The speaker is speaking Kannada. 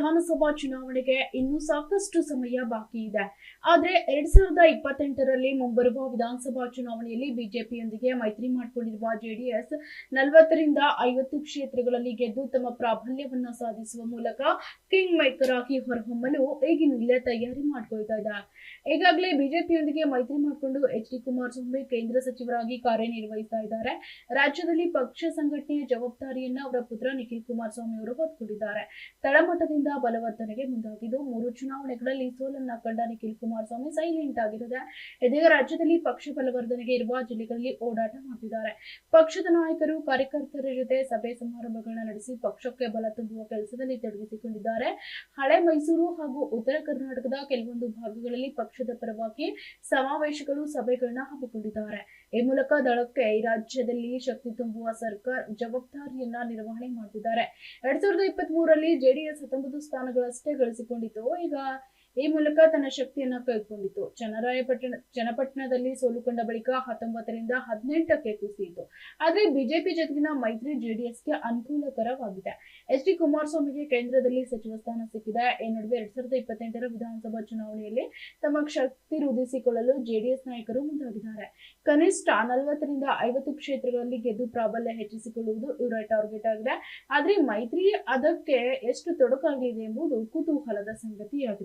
ವಿಧಾನಸಭಾ ಚುನಾವಣೆಗೆ ಇನ್ನೂ ಸಾಕಷ್ಟು ಸಮಯ ಬಾಕಿ ಇದೆ. ಆದ್ರೆ 2028ರಲ್ಲಿ ಮುಂಬರುವ ವಿಧಾನಸಭಾ ಚುನಾವಣೆಯಲ್ಲಿ ಬಿಜೆಪಿಯೊಂದಿಗೆ ಮೈತ್ರಿ ಮಾಡಿಕೊಂಡಿರುವ ಜೆಡಿಎಸ್ 40ರಿಂದ 50 ಕ್ಷೇತ್ರಗಳಲ್ಲಿ ಗೆದ್ದು ತಮ್ಮ ಪ್ರಾಬಲ್ಯವನ್ನ ಸಾಧಿಸುವ ಮೂಲಕ ಕಿಂಗ್ ಮೇಕರ್ ಆಗಿ ಹೊರಹೊಮ್ಮಲು ಈಗಿನಿಂದಲೇ ತಯಾರಿ ಮಾಡಿಕೊಳ್ತಾ ಇದೆ. ಈಗಾಗಲೇ ಬಿಜೆಪಿಯೊಂದಿಗೆ ಮೈತ್ರಿ ಮಾಡಿಕೊಂಡು ಎಚ್.ಡಿ. ಕುಮಾರಸ್ವಾಮಿ ಕೇಂದ್ರ ಸಚಿವರಾಗಿ ಕಾರ್ಯನಿರ್ವಹಿಸ್ತಾ ಇದ್ದಾರೆ. ರಾಜ್ಯದಲ್ಲಿ ಪಕ್ಷ ಸಂಘಟನೆಯ ಜವಾಬ್ದಾರಿಯನ್ನ ಅವರ ಪುತ್ರ ನಿಖಿಲ್ ಕುಮಾರಸ್ವಾಮಿ ಅವರು ಹೊತ್ತುಕೊಂಡಿದ್ದಾರೆ. ತಳಮಟ್ಟದಿಂದ ಬಲವರ್ಧನೆಗೆ ಮುಂದಾಗಿದ್ದು 3 ಚುನಾವಣೆಗಳಲ್ಲಿ ಸೋಲನ್ನ ಕಂಡ ನಿಖಿಲ್ ಕುಮಾರಸ್ವಾಮಿ ಸೈಲೆಂಟ್ ಆಗಿರದೆ ಇದೀಗ ರಾಜ್ಯದಲ್ಲಿ ಪಕ್ಷ ಬಲವರ್ಧನೆಗೆ ಇರುವ ಜಿಲ್ಲೆಗಳಲ್ಲಿ ಓಡಾಟ ಮಾಡ್ತಿದ್ದಾರೆ. ಪಕ್ಷದ ನಾಯಕರು ಕಾರ್ಯಕರ್ತರ ಜೊತೆ ಸಭೆ ಸಮಾರಂಭಗಳನ್ನ ನಡೆಸಿ ಪಕ್ಷಕ್ಕೆ ಬಲ ತುಂಬುವ ಕೆಲಸದಲ್ಲಿ ತೊಡಗಿಸಿಕೊಂಡಿದ್ದಾರೆ. ಹಳೆ ಮೈಸೂರು ಹಾಗೂ ಉತ್ತರ ಕರ್ನಾಟಕದ ಕೆಲವೊಂದು ಭಾಗಗಳಲ್ಲಿ ಪಕ್ಷದ ಪರವಾಗಿ ಸಮಾವೇಶಗಳು ಸಭೆಗಳನ್ನ ಹಮ್ಮಿಕೊಂಡಿದ್ದಾರೆ. ಈ ಮೂಲಕ ದಳಕ್ಕೆ ಈ ರಾಜ್ಯದಲ್ಲಿ ಶಕ್ತಿ ತುಂಬುವ ಸರ್ಕಾರ ಜವಾಬ್ದಾರಿಯನ್ನ ನಿರ್ವಹಣೆ ಮಾಡುತ್ತಿದ್ದಾರೆ. 2023ರಲ್ಲಿ ಜೆಡಿಎಸ್ 19 ಸ್ಥಾನಗಳಷ್ಟೇ ಗಳಿಸಿಕೊಂಡಿತ್ತು. ಈಗ ಈ ಮೂಲಕ ತನ್ನ ಶಕ್ತಿಯನ್ನ ಕೈಗೊಂಡಿತು. ಚನ್ನಪಟ್ಟಣದಲ್ಲಿ ಸೋಲು ಕಂಡ ಬಳಿಕ 19ರಿಂದ 18ಕ್ಕೆ ಕುಸಿಯಿತು. ಆದ್ರೆ ಬಿಜೆಪಿ ಜೊತೆಗಿನ ಮೈತ್ರಿ ಜೆಡಿಎಸ್ಗೆ ಅನುಕೂಲಕರವಾಗಿದೆ. ಎಚ್.ಡಿ. ಕುಮಾರಸ್ವಾಮಿಗೆ ಕೇಂದ್ರದಲ್ಲಿ ಸಚಿವ ಸ್ಥಾನ ಸಿಕ್ಕಿದೆ. ಈ ನಡುವೆ 2028ರ ವಿಧಾನಸಭಾ ಚುನಾವಣೆಯಲ್ಲಿ ತಮ್ಮ ಶಕ್ತಿ ವೃದ್ಧಿಸಿಕೊಳ್ಳಲು ಜೆಡಿಎಸ್ ನಾಯಕರು ಮುಂದಾಗಿದ್ದಾರೆ. ಕನಿಷ್ಠ 40ರಿಂದ 50 ಕ್ಷೇತ್ರಗಳಲ್ಲಿ ಗೆದ್ದು ಪ್ರಾಬಲ್ಯ ಹೆಚ್ಚಿಸಿಕೊಳ್ಳುವುದು ಇವರ ಟಾರ್ಗೆಟ್ ಆಗಿದೆ. ಆದ್ರೆ ಮೈತ್ರಿ ಅದಕ್ಕೆ ಎಷ್ಟು ತೊಡಕಾಗಲಿದೆ ಎಂಬುದು ಕುತೂಹಲದ ಸಂಗತಿಯಾಗಿದೆ.